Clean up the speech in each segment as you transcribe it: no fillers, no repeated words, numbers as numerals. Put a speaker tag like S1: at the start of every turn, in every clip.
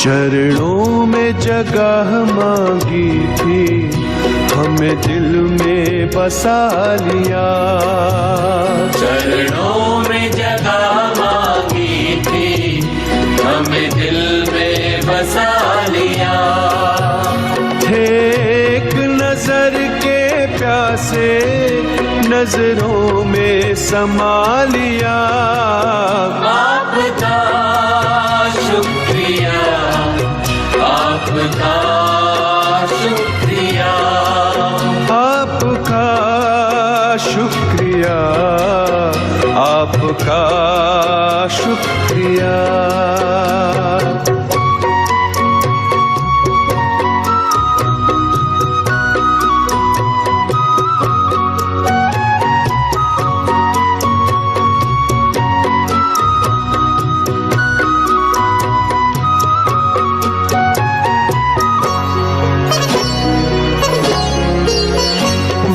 S1: चरणों में जगह मांगी थी, हमें दिल में बसा लिया।
S2: चरणों में जगह मांगी थी, हमें दिल में बसा लिया।
S1: थे एक नजर के प्यासे, नजरों में समा लिया।
S2: आपका शुक्रिया, आपका शुक्रिया,
S1: आपका शुक्रिया, आपका शुक्रिया।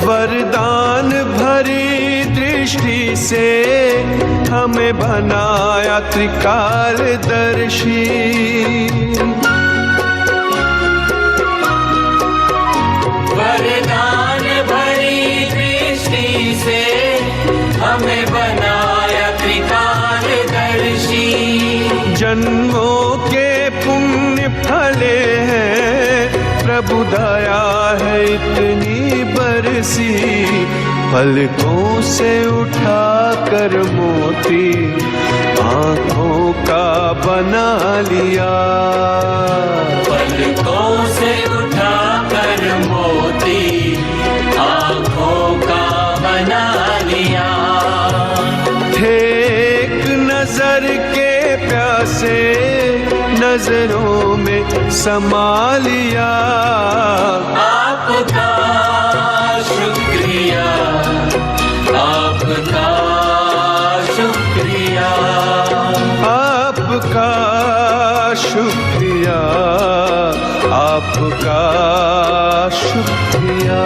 S1: वरदान भरी दृष्टि से हमें बनाया त्रिकालदर्शी।
S2: वरदान भरी दृष्टि से हमें बनाया त्रिकालदर्शी।
S1: जन्मों के पुण्य फले हैं, प्रभु दया है इतनी बरसी। पलकों से उठा कर मोती आंखों का बना लिया।
S2: पलकों से उठा कर मोती आंखों का बना लिया।
S1: थे एक नजर के प्यासे, नजरों में समा लिया।
S2: आपका शुक्रिया, आपका शुक्रिया,
S1: आपका शुक्रिया, आपका शुक्रिया।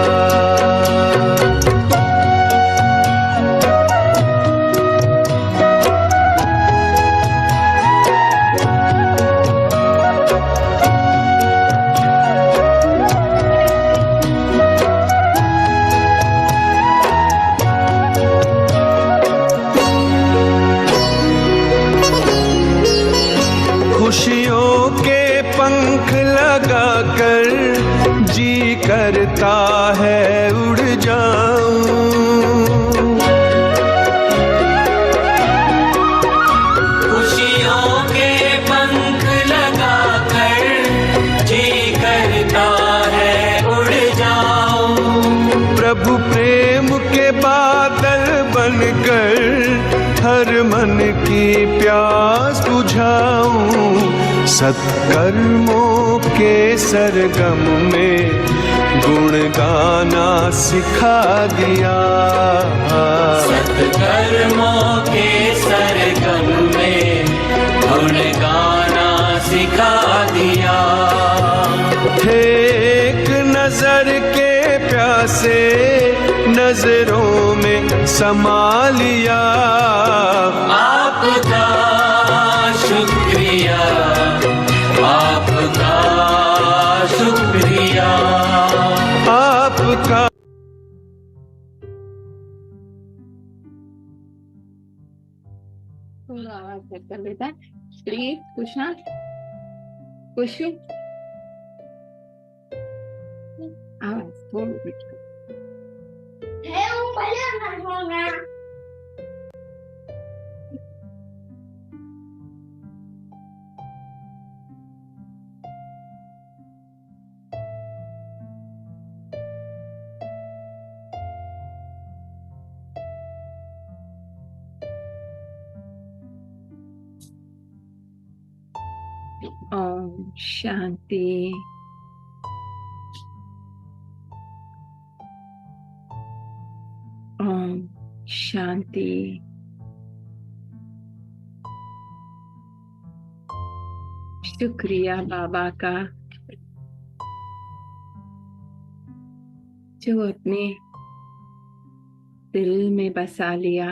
S1: खुशियों के पंख लगाकर जी करता है उड़ जाऊं।
S2: खुशियों के पंख लगाकर जी करता है उड़ जाऊं।
S1: प्रभु प्रेम के बादल बनकर हर मन की प्यास बुझाऊं। सत्कर्मों के सरगम में गुण गाना सिखा दिया।
S2: सत्कर्मों के सरगम में गुण गाना सिखा दिया।
S1: थे एक नजर के प्यासे, नजरों में समा लिया।
S2: आपका शुक्रिया, आपका शुक्रिया,
S1: आपका
S3: आवाज सेट कर लेता है। प्लीज पूछना क्वेश्चन आवाज थोड़ी ओम शांति। ओम शांति। शुक्रिया बाबा का जो अपने दिल में बसा लिया।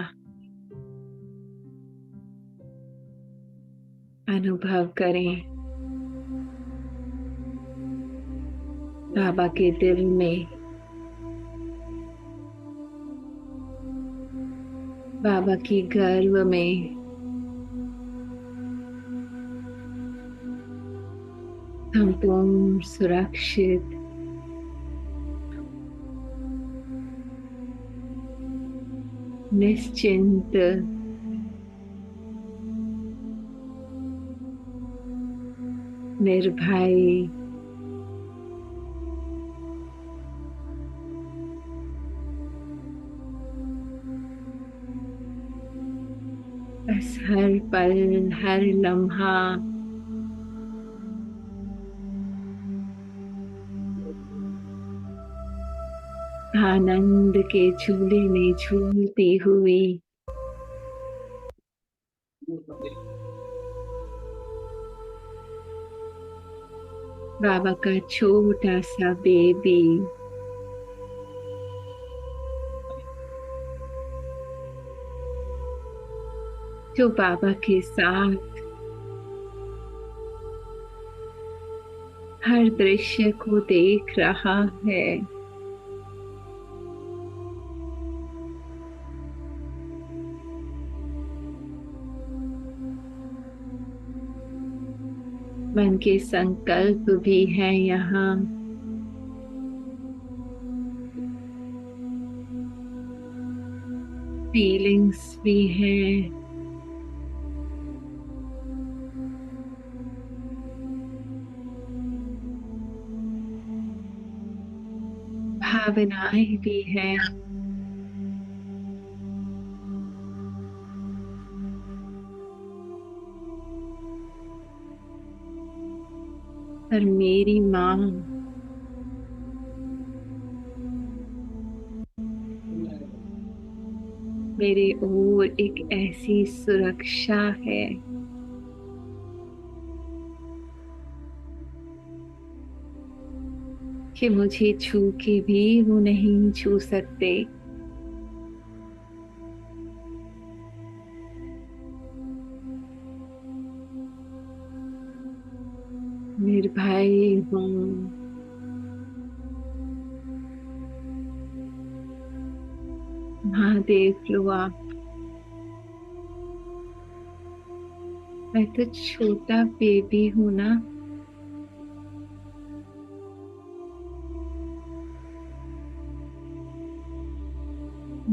S3: अनुभव करें बाबा के दिल में, बाबा की गर्व में संपूर्ण सुरक्षित, निश्चिंत, निर्भय, बस हर पल, हर लम्हा आनंद के झूले में झूलती हुई बाबा का छोटा सा बेबी जो बाबा के साथ हर दृश्य को देख रहा है। मन के संकल्प भी है यहाँ, फीलिंग्स भी हैं, भावनाएं भी हैं। पर मेरी माँ मेरे ओर एक ऐसी सुरक्षा है कि मुझे छू के भी वो नहीं छू सकते। निर्भय हूँ, माँ देख लो आप, मैं तो छोटा बेबी हूँ ना।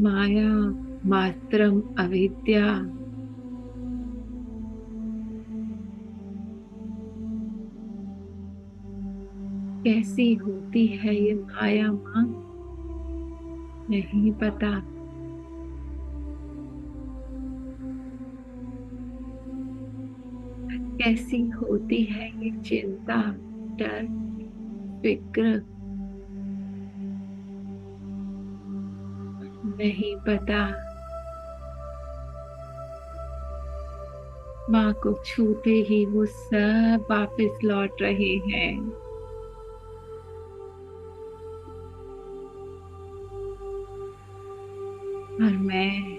S3: माया, मात्रम अविद्या, कैसी होती है ये माया माँ, नहीं पता। कैसी होती है ये चिंता, डर, फिक्र, नहीं पता। माँ को छूते ही वो सब वापस लौट रहे हैं। और मैं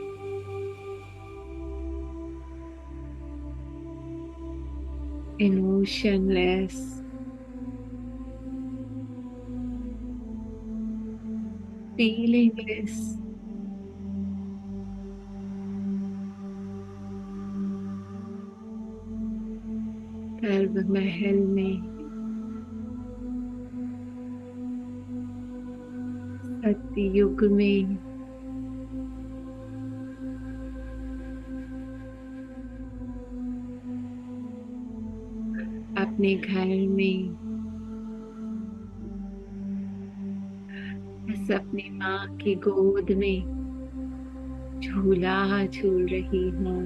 S3: इमोशनलेस, फीलिंगलेस, गर्भ महल में सतयुग में अपने घर में बस अपनी माँ की गोद में झूला झूल रही हूँ।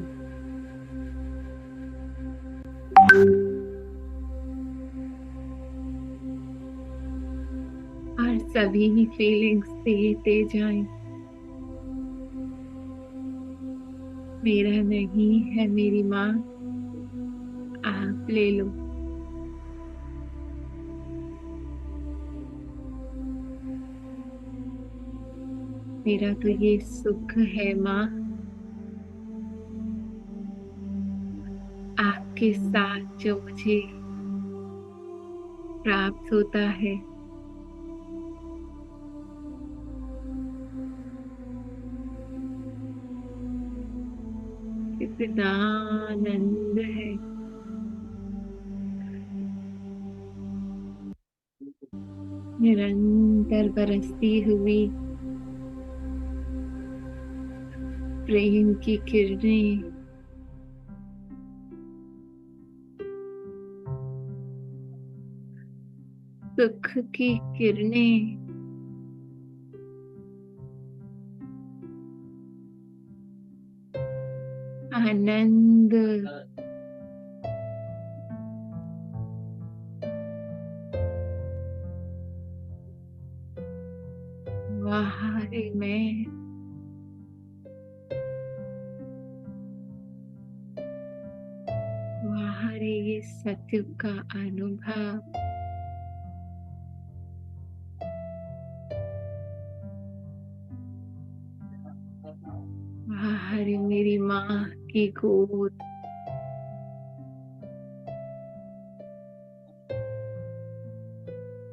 S3: और सभी फीलिंग्स देते जाएं। मेरा नहीं है मेरी माँ, आप ले लो। मेरा तो ये सुख है माँ, आपके साथ जो मुझे प्राप्त होता है। कितना आनंद है। निरंतर बरसती हुई प्रेम की किरणें, सुख की किरणें, आनंद, बाहर में बाहर ये सत्य का अनुभव, बाहर मेरी माँ की गोद,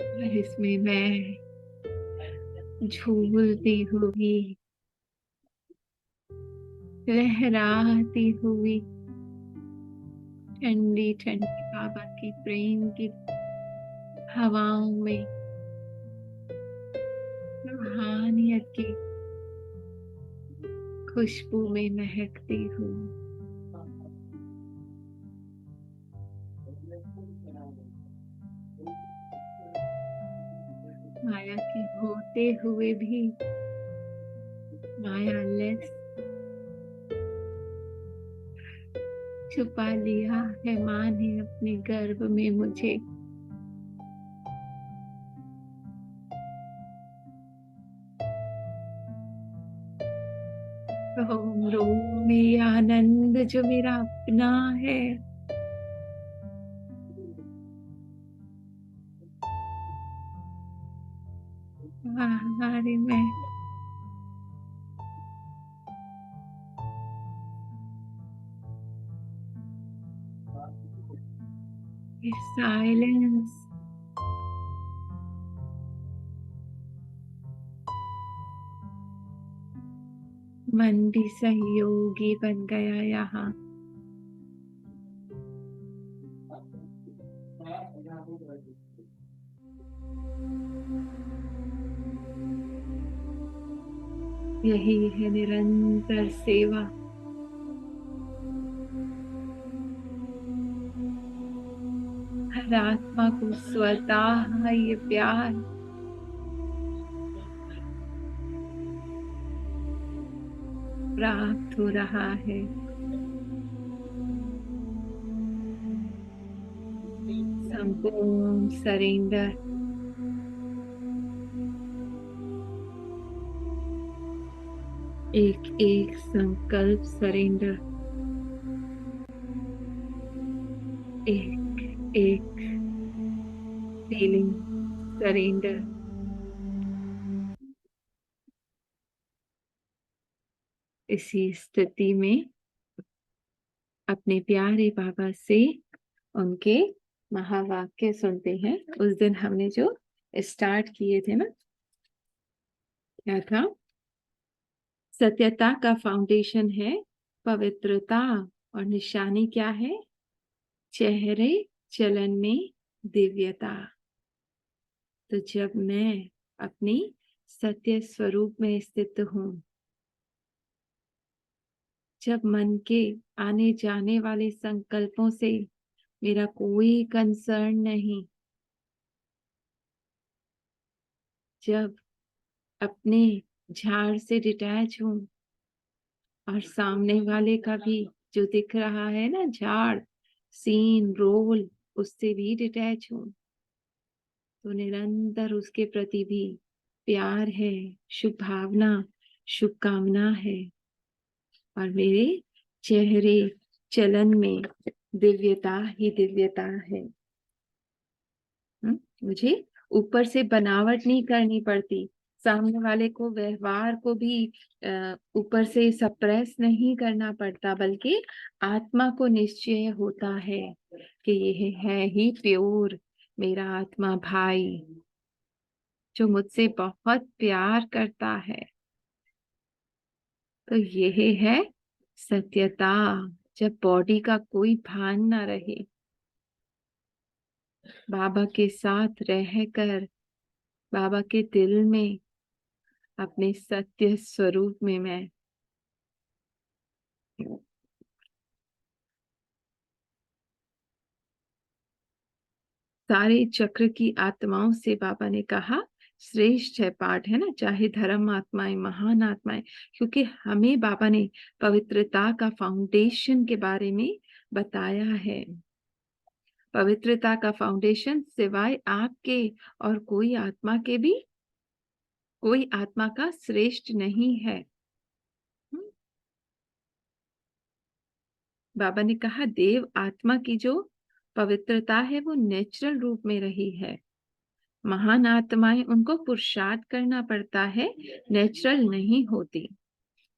S3: और इसमें मैं झूलती हुई, लहराती हुई ठंडी ठंडी बाबा की प्रेम की हवाओं में, रूहानियत की खुशबू में महकती हूँ। माया की होते हुए भी मायालेस छुपा लिया है माँ ने अपने गर्भ में मुझे। रोम रोम में ये आनंद जो मेरा अपना है, बाहर में साइलेंस, मन भी सहयोगी बन गया यहाँ। यही है निरंतर सेवा। हर आत्मा को स्वतः ये प्यार प्राप्त हो रहा है। संपूर्ण सरेंडर, एक एक संकल्प सरेंडर, एक एक फीलिंग सरेंडर। इसी स्थिति में अपने प्यारे बाबा से उनके महावाक्य सुनते हैं। उस दिन हमने जो स्टार्ट किए थे ना, क्या था? सत्यता का फाउंडेशन है पवित्रता, और निशानी क्या है? चेहरे चलन में दिव्यता। तो जब मैं अपनी सत्य स्वरूप में स्थित हूं, जब मन के आने जाने वाले संकल्पों से मेरा कोई कंसर्न नहीं, जब अपने झाड़ से डिटैच हूं, और सामने वाले का भी जो दिख रहा है ना झाड़, सीन, रोल, उससे भी डिटैच हूं, तो निरंतर उसके प्रति भी प्यार है, शुभ भावना, शुभकामना है, और मेरे चेहरे चलन में दिव्यता ही दिव्यता है। मुझे ऊपर से बनावट नहीं करनी पड़ती, सामने वाले को, व्यवहार को भी ऊपर से सप्रेस नहीं करना पड़ता, बल्कि आत्मा को निश्चय होता है कि यह है ही प्योर मेरा आत्मा भाई, जो मुझसे बहुत प्यार करता है। तो यह है सत्यता, जब बॉडी का कोई भान ना रहे, बाबा के साथ रहकर बाबा के दिल में अपने सत्य स्वरूप में मैं सारे चक्र की आत्माओं से, बाबा ने कहा श्रेष्ठ है पाठ, है ना, चाहे धर्म आत्माएं, महान आत्माएं, क्योंकि हमें बाबा ने पवित्रता का फाउंडेशन के बारे में बताया है। पवित्रता का फाउंडेशन सिवाय आपके और कोई आत्मा के भी कोई आत्मा का श्रेष्ठ नहीं है। बाबा ने कहा देव आत्मा की जो पवित्रता है वो नेचुरल रूप में रही है। महान आत्माएं, उनको पुरुषार्थ करना पड़ता है, नेचुरल नहीं होती।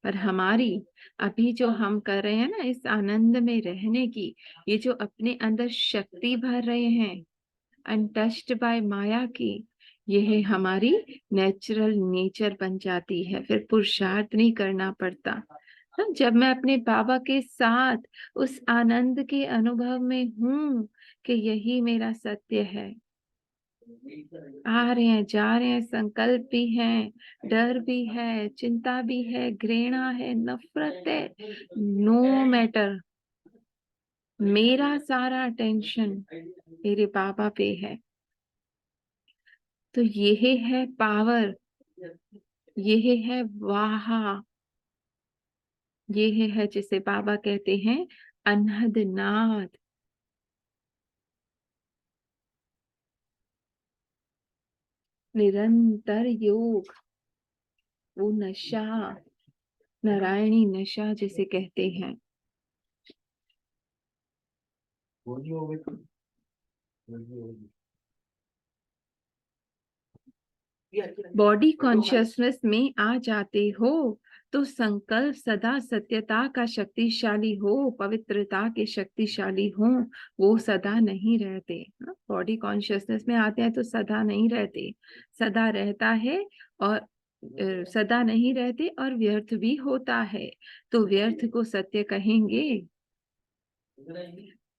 S3: पर हमारी अभी जो हम कर रहे हैं ना, इस आनंद में रहने की, ये जो अपने अंदर शक्ति भर रहे हैं अनटच्ड बाय माया की, यह हमारी नेचुरल नेचर बन जाती है। फिर पुरुषार्थ नहीं करना पड़ता। जब मैं अपने बाबा के साथ उस आनंद के अनुभव में हूं कि यही मेरा सत्य है, आ रहे हैं जा रहे हैं, संकल्प भी है, डर भी है, चिंता भी है, घृणा है, नफरत है, नो मैटर, मेरा सारा टेंशन मेरे बाबा पे है। तो यही है पावर, यही है वाह, यही है जिसे बाबा कहते हैं अनहद नाद। निरंतर योग, वो नशा, नारायणी नशा जिसे कहते हैं। बॉडी कॉन्शियसनेस में आ जाते हो तो संकल्प सदा सत्यता का शक्तिशाली हो, पवित्रता के शक्तिशाली हो, वो सदा नहीं रहते। बॉडी कॉन्शियसनेस में आते हैं तो सदा नहीं रहते, सदा रहता है और सदा नहीं रहते और व्यर्थ भी होता है। तो व्यर्थ को सत्य कहेंगे,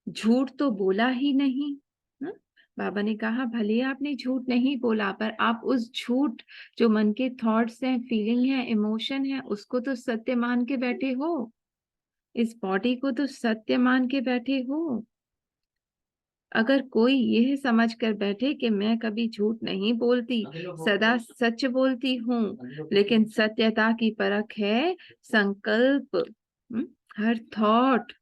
S3: झूठ तो बोला ही नहीं। बाबा ने कहा भले आपने झूठ नहीं बोला, पर आप उस झूठ जो मन के थॉट्स हैं, फीलिंग है, इमोशन है, उसको तो सत्य मान के बैठे हो, इस बॉडी को तो सत्य मान के बैठे हो। अगर कोई यह समझ कर बैठे कि मैं कभी झूठ नहीं बोलती, सदा सच बोलती हूँ, लेकिन सत्यता की परख है संकल्प, हर थॉट,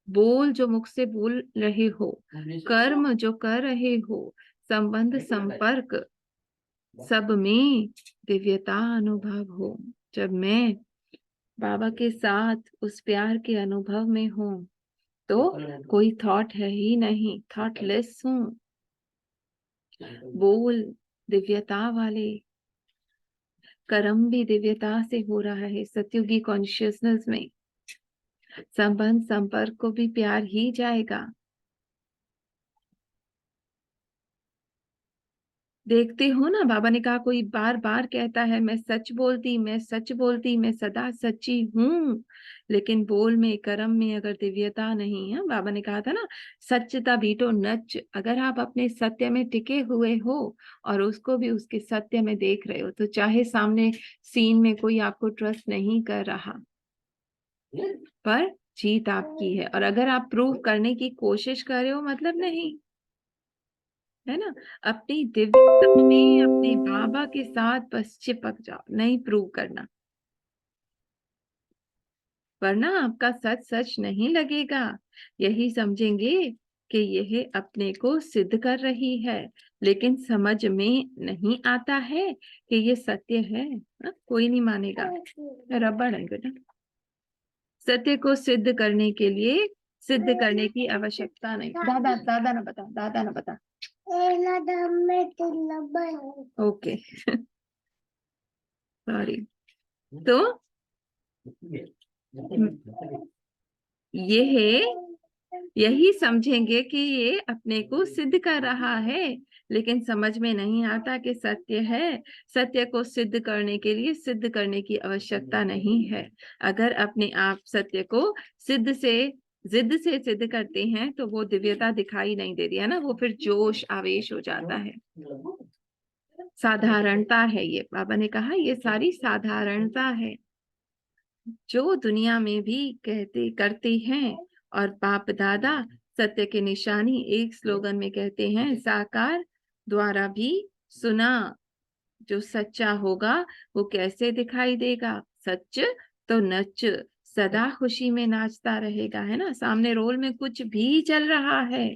S3: बोल जो मुख से बोल रहे हो, कर्म जो कर रहे हो, संबंध संपर्क, सब में दिव्यता अनुभव हो। जब मैं बाबा के साथ उस प्यार के अनुभव में हूँ तो कोई थॉट है ही नहीं, थॉटलेस हूँ, बोल दिव्यता वाले, कर्म भी दिव्यता से हो रहा है। सत्युगी कॉन्शियसनेस में संबंध संपर्क को भी प्यार ही जाएगा। देखते हो ना, बाबा ने कहा कोई बार बार कहता है मैं सच बोलती, मैं सच बोलती, मैं सदा सच्ची हूँ, लेकिन बोल में कर्म में अगर दिव्यता नहीं है, बाबा ने कहा था ना सच्चता बीटो नच, अगर आप अपने सत्य में टिके हुए हो और उसको भी उसके सत्य में देख रहे हो, तो चाहे सामने सीन में कोई आपको ट्रस्ट नहीं कर रहा, पर जीत आपकी है। और अगर आप प्रूव करने की कोशिश कर रहे हो, मतलब नहीं है ना, अपनी दिव्यता में अपने बाबा के साथ बस चिपक जाओ, नहीं प्रूव करना, वरना आपका सच सच नहीं लगेगा। यही समझेंगे कि यह अपने को सिद्ध कर रही है, लेकिन समझ में नहीं आता है कि ये सत्य है। कोई नहीं मानेगा, रबड़ है बेटा। सत्य को सिद्ध करने के लिए सिद्ध करने की आवश्यकता नहीं। दादा दादा ना बता, दादा ना बता। Okay sorry. तो ये है यही समझेंगे कि ये अपने को सिद्ध कर रहा है, लेकिन समझ में नहीं आता कि सत्य है। सत्य को सिद्ध करने के लिए सिद्ध करने की आवश्यकता नहीं है। अगर अपने आप सत्य को जिद से सिद्ध करते हैं तो वो दिव्यता दिखाई नहीं देती है ना, वो फिर जोश आवेश हो जाता है। साधारणता है ये, बाबा ने कहा ये सारी साधारणता है जो दुनिया में भी करते हैं। और बाप दादा सत्य की निशानी एक स्लोगन में कहते हैं, साकार द्वारा भी सुना। जो सच्चा होगा वो कैसे दिखाई देगा? सच तो नच, सदा खुशी में नाचता रहेगा, है ना। सामने रोल में कुछ भी चल रहा है,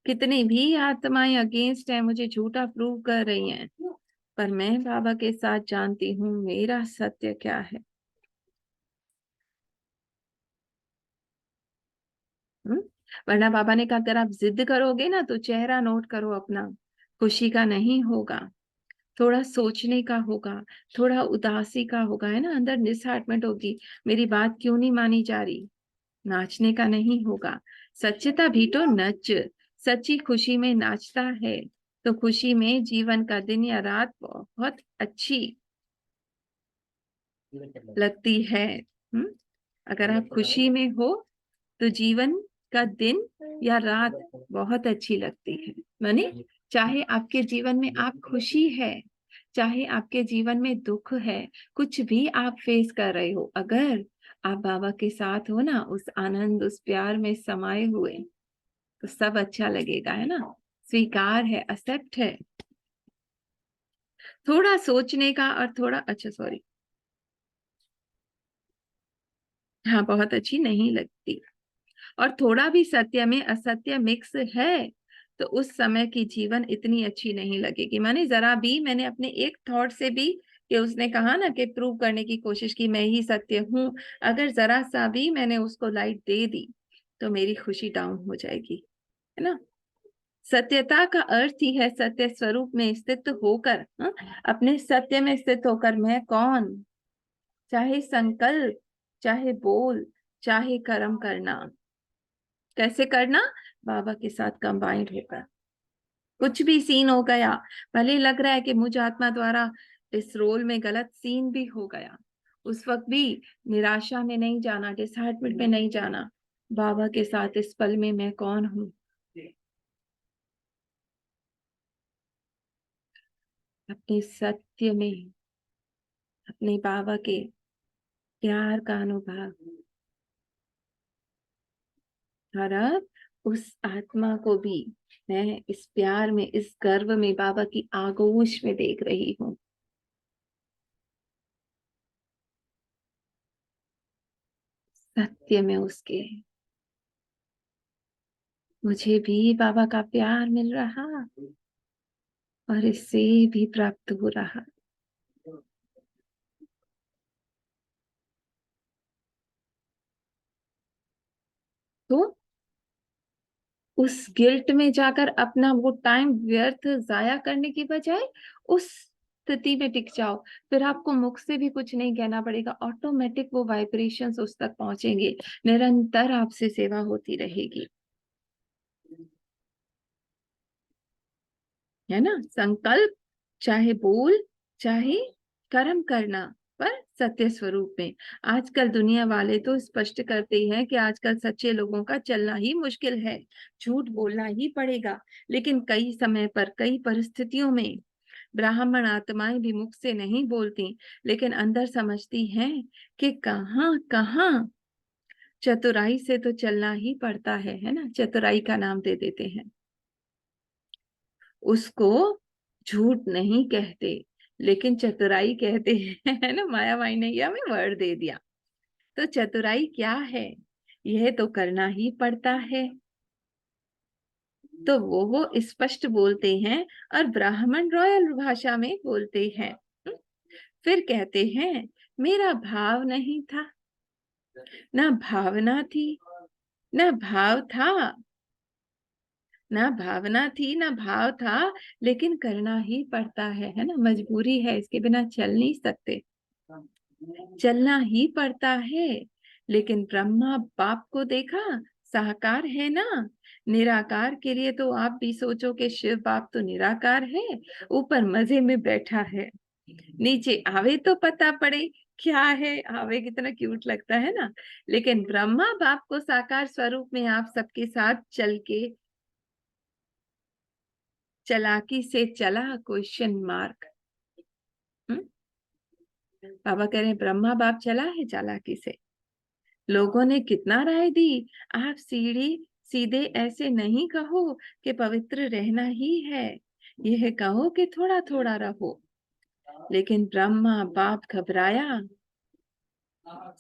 S3: कितनी भी आत्माएं अगेंस्ट है, मुझे झूठा प्रूव कर रही हैं, पर मैं बाबा के साथ जानती हूँ मेरा सत्य क्या है। वरना बाबा ने कहा अगर आप जिद करोगे ना तो चेहरा नोट करो अपना, खुशी का नहीं होगा, थोड़ा सोचने का होगा, थोड़ा उदासी का होगा, है ना, अंदर डिसहार्टमेंट होगी, मेरी बात क्यों नहीं मानी जा रही। नाचने का नहीं होगा। सच्चता भी तो नच, सच्ची खुशी में नाचता है तो खुशी में जीवन का दिन या रात बहुत अच्छी लगती है। अगर आप खुशी में हो तो जीवन का दिन या रात बहुत अच्छी लगती है। माने चाहे आपके जीवन में आप खुशी है, चाहे आपके जीवन में दुख है, कुछ भी आप फेस कर रहे हो, अगर आप बाबा के साथ हो ना, उस आनंद उस प्यार में समाये हुए, तो सब अच्छा लगेगा, है ना। स्वीकार है, एक्सेप्ट है। थोड़ा सोचने का और थोड़ा, अच्छा सॉरी, हाँ बहुत अच्छी नहीं लगती। और थोड़ा भी सत्य में असत्य मिक्स है तो उस समय की जीवन इतनी अच्छी नहीं लगेगी। माने जरा भी मैंने अपने एक थॉट से भी, कि उसने कहा ना कि प्रूव करने की कोशिश की मैं ही सत्य हूं, अगर जरा सा भी मैंने उसको लाइट दे दी तो मेरी खुशी डाउन हो जाएगी, है ना। सत्यता का अर्थ ही है सत्य स्वरूप में स्थित होकर, अपने सत्य में स्थित होकर मैं कौन, चाहे संकल्प, चाहे बोल, चाहे कर्म करना। कैसे करना? बाबा के साथ कंबाइंड होकर। कुछ भी सीन हो गया, भले लग रहा है कि मुझ आत्मा द्वारा इस रोल में गलत सीन भी हो गया, उस वक्त भी निराशा में नहीं जाना, डिसहार्टमेंट में नहीं जाना। बाबा के साथ इस पल में मैं कौन हूँ, अपने सत्य में अपने बाबा के प्यार का अनुभव। और अब उस आत्मा को भी मैं इस प्यार में, इस गर्व में, बाबा की आगोश में देख रही हूँ। सत्य में उसके मुझे भी बाबा का प्यार मिल रहा और इससे भी प्राप्त हो रहा। तो उस गिल्ट में जाकर अपना वो टाइम व्यर्थ जाया करने की बजाय उस स्थिति में टिक जाओ। फिर आपको मुख से भी कुछ नहीं कहना पड़ेगा, ऑटोमेटिक वो वाइब्रेशंस उस तक पहुंचेंगे, निरंतर आपसे सेवा होती रहेगी, है ना। संकल्प चाहे बोल, चाहे कर्म करना, पर सत्य स्वरूप में। आजकल दुनिया वाले तो स्पष्ट करते हैं कि आजकल सच्चे लोगों का चलना ही मुश्किल है, झूठ बोलना ही पड़ेगा। लेकिन कई समय पर, कई परिस्थितियों में ब्राह्मण आत्माएं भी मुख से नहीं बोलती, लेकिन अंदर समझती हैं कि कहाँ कहाँ चतुराई से तो चलना ही पड़ता है ना। चतुराई का नाम दे देते हैं उसको, झूठ नहीं कहते लेकिन चतुराई कहते हैं, है ना। माया माई ने हमें वर्ड दे दिया। तो चतुराई क्या है? यह तो करना ही पड़ता है। तो वो स्पष्ट बोलते हैं और ब्राह्मण रॉयल भाषा में बोलते हैं। फिर कहते हैं मेरा भाव नहीं था, ना भावना थी, ना भाव था, ना भावना थी ना भाव था, लेकिन करना ही पड़ता है ना। मजबूरी है, इसके बिना चल नहीं सकते, चलना ही पड़ता है। लेकिन ब्रह्मा बाप को देखा, साकार है ना। निराकार के लिए तो आप भी सोचो कि शिव बाप तो निराकार है, ऊपर मजे में बैठा है। नीचे आवे तो पता पड़े क्या है, आवे कितना क्यूट लगता है ना। लेकिन ब्रह्मा बाप को साकार स्वरूप में आप सबके साथ चल के चालाकी से चला, क्वेश्चन मार्क। बाबा कह रहे हैं ब्रह्मा बाप चला है चालाकी से। लोगों ने कितना राय दी, आप सीधे ऐसे नहीं कहो कि पवित्र रहना ही है, यह कहो कि थोड़ा थोड़ा रहो। लेकिन ब्रह्मा बाप घबराया।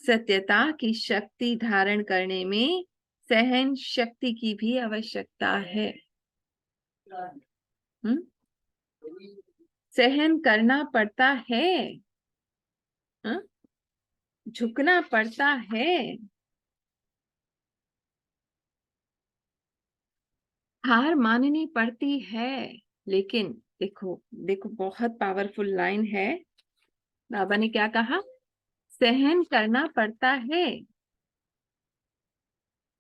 S3: सत्यता की शक्ति धारण करने में सहन शक्ति की भी आवश्यकता है। सहन करना पड़ता है, झुकना पड़ता है, हार माननी पड़ती है। लेकिन देखो देखो, बहुत पावरफुल लाइन है। बाबा ने क्या कहा? सहन करना पड़ता है,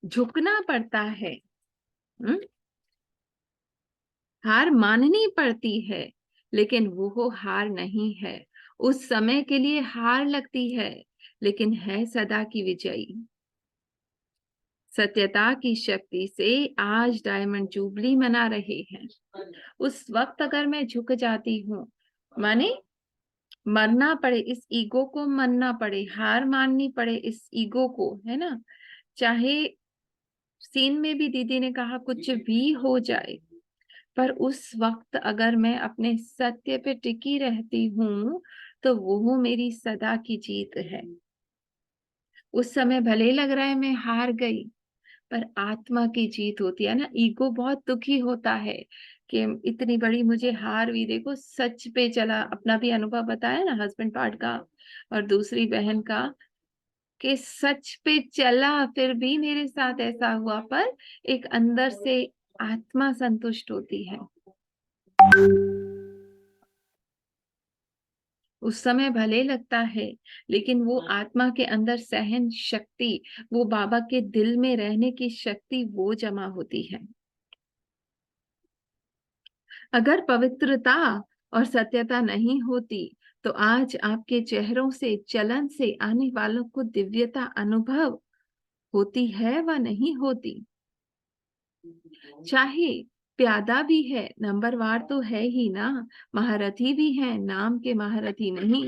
S3: झुकना पड़ता है, हार माननी पड़ती है। लेकिन वो हार नहीं है, उस समय के लिए हार लगती है, लेकिन है सदा की विजयी। सत्यता की शक्ति से आज डायमंड जुबली मना रहे हैं। उस वक्त अगर मैं झुक जाती हूँ, माने मरना पड़े, इस ईगो को मरना पड़े, हार माननी पड़े इस ईगो को, है ना। चाहे सीन में भी दीदी ने कहा कुछ भी हो जाए, पर उस वक्त अगर मैं अपने सत्य पे टिकी रहती हूँ तो वो मेरी सदा की जीत है। उस समय भले लग रहा है मैं हार गई, पर आत्मा की जीत होती है ना। ईगो बहुत दुखी होता है कि इतनी बड़ी मुझे हार हुई। देखो सच पे चला, अपना भी अनुभव बताया ना हस्बैंड पार्ट का और दूसरी बहन का, कि सच पे चला फिर भी मेरे साथ ऐसा हुआ, पर एक अंदर से आत्मा संतुष्ट होती है। उस समय भले लगता है, लेकिन वो आत्मा के अंदर सहन शक्ति, वो बाबा के दिल में रहने की शक्ति वो जमा होती है। अगर पवित्रता और सत्यता नहीं होती तो आज आपके चेहरों से, चलन से आने वालों को दिव्यता अनुभव होती है व नहीं होती। चाहे प्यादा भी है, नंबरवार तो है ही ना, महारथी भी है, नाम के महारथी नहीं,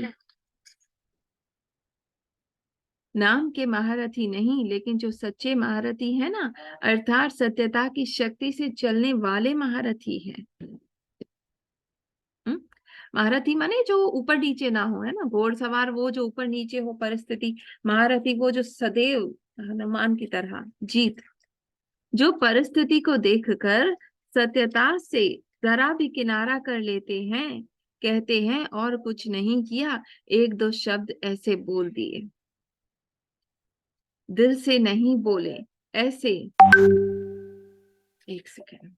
S3: नाम के महारथी नहीं, लेकिन जो सच्चे महारथी है ना, अर्थात सत्यता की शक्ति से चलने वाले महारथी हैं। महारथी माने जो ऊपर नीचे ना हो, है ना। घोड़सवार वो जो ऊपर नीचे हो परिस्थिति, महारथी वो जो सदैव हनुमान की तरह जीत, जो परिस्थिति को देखकर सत्यता से जरा भी किनारा कर लेते हैं, कहते हैं और कुछ नहीं किया, एक दो शब्द ऐसे बोल दिए, दिल से नहीं बोले, ऐसे। एक सेकेंड।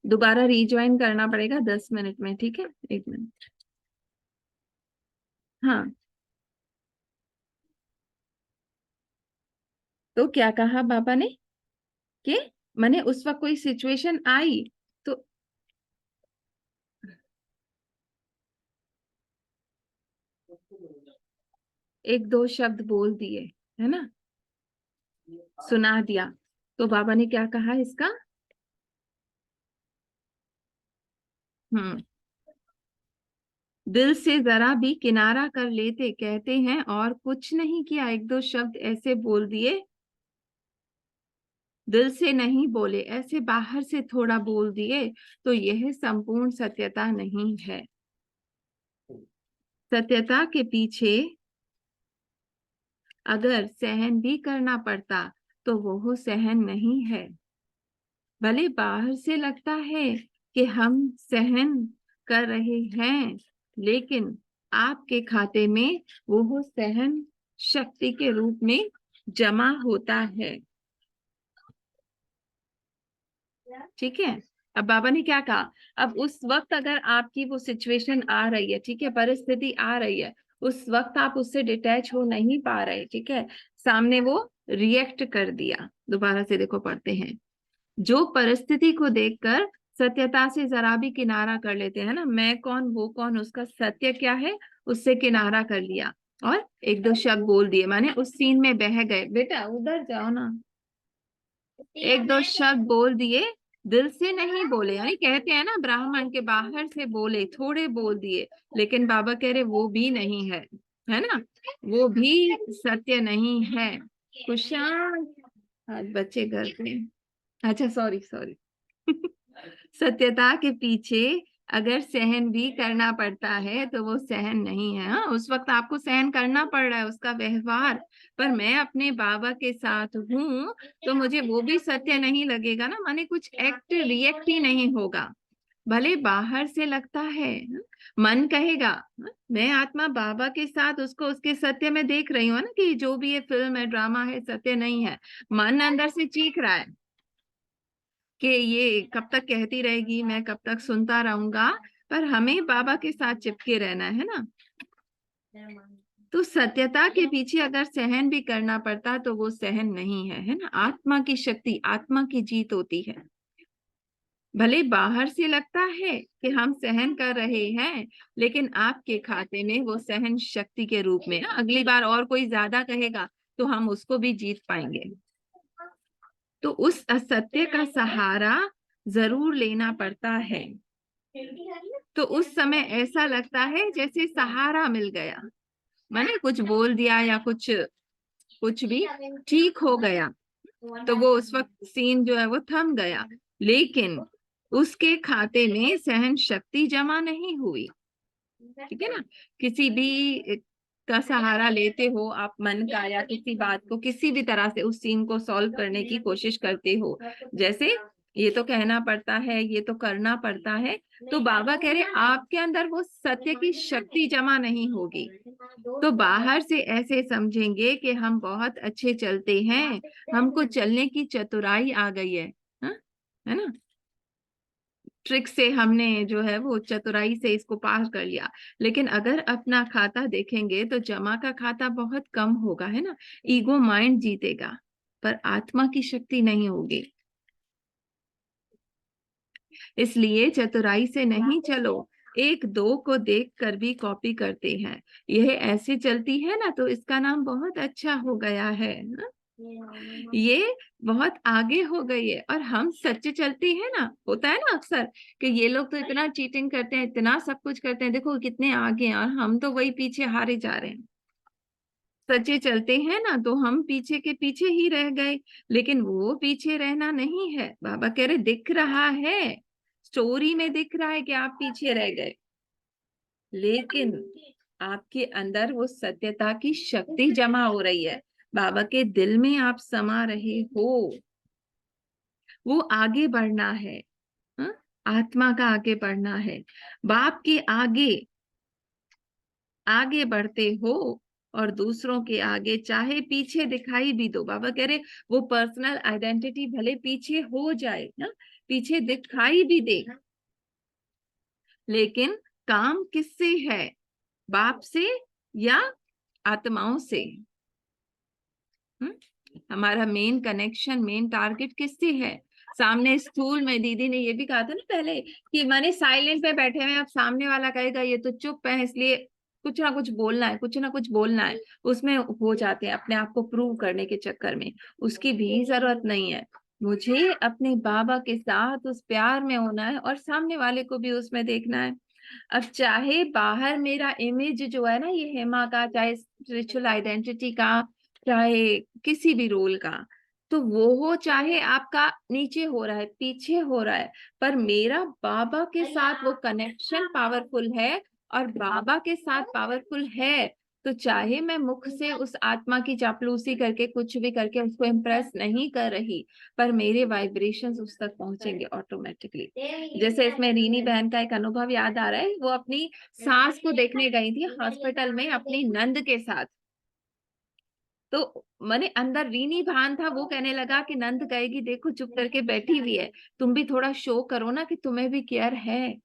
S3: दोबारा रिज्वाइन करना पड़ेगा 10 मिनट में, ठीक है? 1 मिनट। हाँ, तो क्या कहा बाबा ने कि मैंने उस वक्त कोई सिचुएशन आई तो एक दो शब्द बोल दिए, है ना, सुना दिया। तो बाबा ने क्या कहा इसका? दिल से जरा भी किनारा कर लेते, कहते हैं और कुछ नहीं किया, एक दो शब्द ऐसे बोल दिए, दिल से नहीं बोले, ऐसे बाहर से थोड़ा बोल दिए, तो यह संपूर्ण सत्यता नहीं है। सत्यता के पीछे अगर सहन भी करना पड़ता तो वो सहन नहीं है। भले बाहर से लगता है कि हम सहन कर रहे हैं, लेकिन आपके खाते में वो सहन शक्ति के रूप में जमा होता है। ठीक है। अब बाबा ने क्या कहा, अब उस वक्त अगर आपकी वो सिचुएशन आ रही है, ठीक है, परिस्थिति आ रही है, उस वक्त आप उससे डिटैच हो नहीं पा रहे, ठीक है, सामने वो रिएक्ट कर दिया। दोबारा से देखो, पढ़ते हैं। जो परिस्थिति को देखकर सत्यता से जरा भी किनारा कर लेते हैं ना, मैं कौन वो कौन, उसका सत्य क्या है, उससे किनारा कर लिया और एक दो शब्द बोल दिए, माने उस सीन में बह गए। बेटा उधर जाओ ना, एक दो शब्द बोल दिए, दिल से नहीं बोले, यानी कहते हैं ना ब्राह्मण के बाहर से बोले, थोड़े बोल दिए, लेकिन बाबा कह रहे वो भी नहीं है ना, वो भी सत्य नहीं है। कुशांत, आज बच्चे घर पे, अच्छा सॉरी सॉरी सत्यता के पीछे अगर सहन भी करना पड़ता है तो वो सहन नहीं है। हाँ, उस वक्त आपको सहन करना पड़ रहा है उसका व्यवहार, पर मैं अपने बाबा के साथ हूँ तो मुझे वो भी सत्य नहीं लगेगा ना, माने कुछ एक्ट रिएक्ट ही नहीं होगा। भले बाहर से लगता है, मन कहेगा मैं आत्मा बाबा के साथ उसको उसके सत्य में देख रही हूँ ना, कि जो भी ये फिल्म है, ड्रामा है, सत्य नहीं है। मन अंदर से चीख रहा है कि ये कब तक कहती रहेगी, मैं कब तक सुनता रहूंगा, पर हमें बाबा के साथ चिपके रहना है ना। तो सत्यता के पीछे अगर सहन भी करना पड़ता तो वो सहन नहीं है ना। आत्मा की शक्ति, आत्मा की जीत होती है। भले बाहर से लगता है कि हम सहन कर रहे हैं, लेकिन आपके खाते में वो सहन शक्ति के रूप में, अगली बार और कोई ज्यादा कहेगा तो हम उसको भी जीत पाएंगे। तो उस असत्य का सहारा जरूर लेना पड़ता है। तो उस समय ऐसा लगता है जैसे सहारा मिल गया, मैंने कुछ बोल दिया या कुछ कुछ भी ठीक हो गया, तो वो उस वक्त सीन जो है वो थम गया, लेकिन उसके खाते में सहन शक्ति जमा नहीं हुई। ठीक है ना, किसी भी का सहारा लेते हो आप, मन का, या किसी बात को किसी भी तरह से उस सीन को सॉल्व करने की कोशिश करते हो, जैसे ये तो कहना पड़ता है, ये तो करना पड़ता है, तो बाबा कह रहे आपके अंदर वो सत्य की शक्ति जमा नहीं होगी। तो बाहर से ऐसे समझेंगे कि हम बहुत अच्छे चलते हैं, हमको चलने की चतुराई आ गई है ना, ट्रिक से हमने जो है वो चतुराई से इसको पार कर लिया। लेकिन अगर अपना खाता देखेंगे तो जमा का खाता बहुत कम होगा, है ना, ईगो माइंड जीतेगा, पर आत्मा की शक्ति नहीं होगी। इसलिए चतुराई से नहीं चलो, एक दो को देख कर भी कॉपी करते हैं, यह ऐसे चलती है ना तो इसका नाम बहुत अच्छा हो गया है ना? ये बहुत आगे हो गई है। और हम सच्चे चलते हैं ना, होता है ना अक्सर कि ये लोग तो इतना चीटिंग करते हैं, इतना सब कुछ करते हैं, देखो कितने आगे हैं, और हम तो वही पीछे हारे जा रहे हैं। सच्चे चलते हैं ना तो हम पीछे के पीछे ही रह गए, लेकिन वो पीछे रहना नहीं है। बाबा कह रहे दिख रहा है, स्टोरी में दिख रहा है कि आप पीछे रह गए, लेकिन आपके अंदर वो सत्यता की शक्ति जमा हो रही है, बाबा के दिल में आप समा रहे हो, वो आगे बढ़ना है। हाँ? आत्मा का आगे बढ़ना है, बाप के आगे आगे बढ़ते हो और दूसरों के आगे चाहे पीछे दिखाई भी दो। बाबा कह रहे वो पर्सनल आइडेंटिटी भले पीछे हो जाए ना, पीछे दिखाई भी दे, लेकिन काम किससे है, बाप से या आत्माओं से? हमारा मेन कनेक्शन, मेन टारगेट किससे है? सामने स्कूल में दीदी ने ये भी कहा था ना पहले कि माने साइलेंट पे बैठे हुए, अब सामने वाला कहेगा ये तो चुप है, इसलिए कुछ ना कुछ बोलना है, कुछ ना कुछ बोलना है, उसमें हो जाते हैं अपने आप को प्रूव करने के चक्कर में। उसकी भी जरूरत नहीं है, मुझे अपने बाबा के साथ उस प्यार में होना है और सामने वाले को भी उसमें देखना है। अब चाहे बाहर मेरा इमेज जो है ना, ये हेमा का, चाहे स्पिरिचुअल आइडेंटिटी का, चाहे किसी भी रोल का, तो वो हो, चाहे आपका नीचे हो रहा है, पीछे हो रहा है, पर मेरा बाबा के साथ वो कनेक्शन पावरफुल है और बाबा के साथ पावरफुल है, तो चाहे मैं मुख से उस आत्मा की चापलूसी करके कुछ भी करके उसको इम्प्रेस नहीं कर रही, पर मेरे वाइब्रेशंस उस तक पहुंचेंगे ऑटोमेटिकली। जैसे इसमें रीनी बहन का एक अनुभव याद आ रहा है, वो अपनी सास को देखने गई थी हॉस्पिटल में अपनी नंद के साथ, तो मैंने अंदर रीनी भान था, वो कहने लगा कि नंद कहेगी देखो चुप करके बैठी हुई है, तुम भी थोड़ा शो करो ना कि तुम्हें भी केयर है।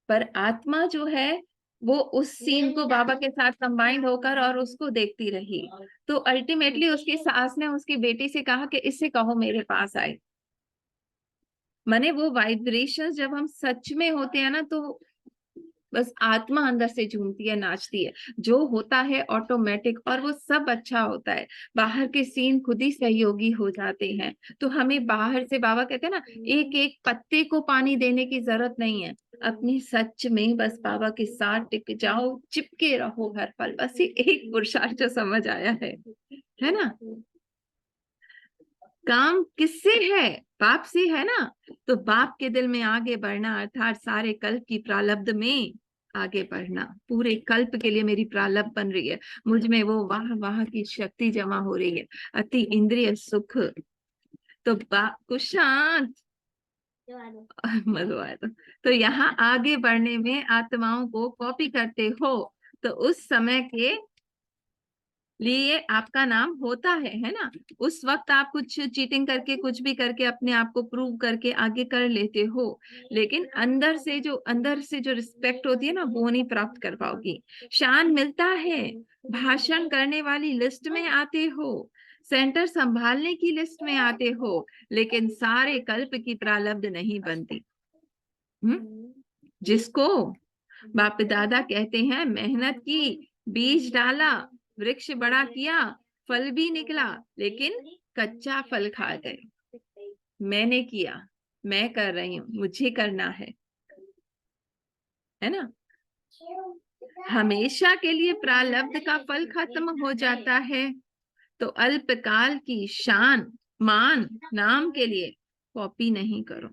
S3: पर आत्मा जो है वो उस सीन को बाबा के साथ कंबाइंड होकर और उसको देखती रही। तो अल्टीमेटली उसकी सास ने उसकी बेटी से कहा कि इससे कहो मेरे पास आए। माने वो वाइब्रेशंस जब हम सच में होते हैं ना, तो बस आत्मा अंदर से झूमती है, नाचती है, जो होता है ऑटोमेटिक, और वो सब अच्छा होता है। बाहर के सीन खुद ही सहयोगी हो जाते हैं। तो हमें बाहर से, बाबा कहते हैं ना, एक एक पत्ते को पानी देने की जरूरत नहीं है। अपनी सच में बस बाबा के साथ टिक जाओ, चिपके रहो हर पल, बस ये एक पुरुषार्थ जो समझ आया है ना। काम किससे है? बाप से है ना। तो बाप के दिल में आगे बढ़ना, अर्थात सारे कल्प की प्रारब्ध में आगे बढ़ना। पूरे कल्प के लिए मेरी प्रारब्ध बन रही है, मुझ में वो वाह वाह की शक्ति जमा हो रही है, अति इंद्रिय सुख। तो कुशांत मजा आया। तो यहाँ आगे बढ़ने में आत्माओं को कॉपी करते हो, तो उस समय के लिए आपका नाम होता है ना। उस वक्त आप कुछ चीटिंग करके, कुछ भी करके, अपने आप को प्रूव करके आगे कर लेते हो, लेकिन अंदर से जो रिस्पेक्ट होती है ना, वो नहीं प्राप्त कर पाओगी। शान मिलता है, भाषण करने वाली लिस्ट में आते हो, सेंटर संभालने की लिस्ट में आते हो, लेकिन सारे कल्प की प्रारब्ध नहीं बनती। जिसको बाप दादा कहते हैं मेहनत की, बीज डाला, वृक्ष बड़ा किया, फल भी निकला, लेकिन कच्चा फल खा गए। मैंने किया, मैं कर रही हूं, मुझे करना है ना। हमेशा के लिए प्रारब्ध का फल खत्म हो जाता है। तो अल्पकाल की शान मान नाम के लिए कॉपी नहीं करो।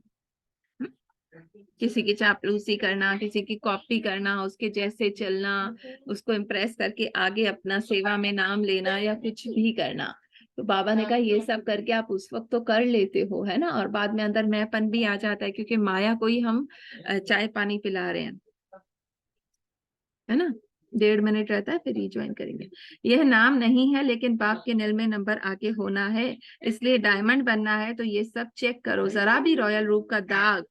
S3: किसी की चापलूसी करना, किसी की कॉपी करना, उसके जैसे चलना, उसको इम्प्रेस करके आगे अपना सेवा में नाम लेना या कुछ भी करना। तो बाबा ने कहा ये सब करके आप उस वक्त तो कर लेते हो, है ना, और बाद में अंदर मैंपन भी आ जाता है, क्योंकि माया को ही हम चाय पानी पिला रहे हैं, है ना। 1.5 मिनट रहता है, फिर रिज्वाइन करेंगे। यह नाम नहीं है, लेकिन बाप के नील में नंबर आगे होना है, इसलिए डायमंड बनना है। तो ये सब चेक करो, जरा भी रॉयल रूप का दाग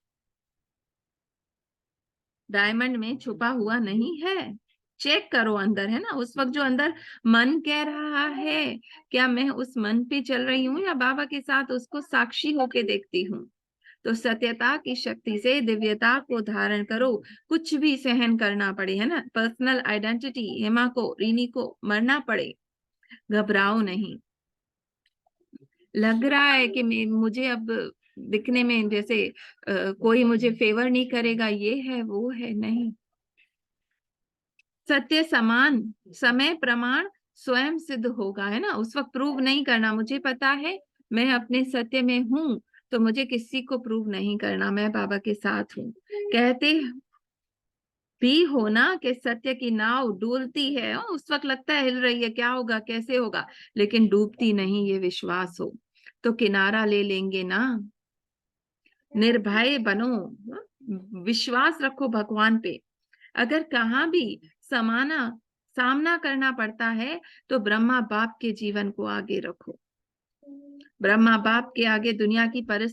S3: डायमंड में छुपा हुआ नहीं है। चेक करो अंदर, है ना। उस वक्त जो अंदर मन कह रहा है, क्या मैं उस मन पे चल रही हूँ, या बाबा के साथ उसको साक्षी होके देखती हूँ। तो सत्यता की शक्ति से दिव्यता को धारण करो, कुछ भी सहन करना पड़े, है ना। पर्सनल आइडेंटिटी, हेमा को, रीनी को मरना पड़े, घबराओ नहीं। लग रहा है कि मुझे अब दिखने में जैसे कोई मुझे फेवर नहीं करेगा, ये है वो है, नहीं। सत्य समान समय प्रमाण स्वयं सिद्ध होगा, है ना। उस वक्त प्रूव नहीं करना, मुझे पता है मैं अपने सत्य में हूं, तो मुझे किसी को प्रूव नहीं करना, मैं बाबा के साथ हूं। कहते भी हो ना कि सत्य की नाव डूबती है, उस वक्त लगता है हिल रही है, क्या होगा कैसे होगा, लेकिन डूबती नहीं, ये विश्वास हो तो किनारा ले लेंगे ना। निर्भय बनो, विश्वास रखो भगवान पे। अगर कहाँ भी सामना करना पड़ता है, तो ब्रह्मा बाप के जीवन को आगे रखो। ब्रह्मा बाप के आगे दुनिया की परिस्थिति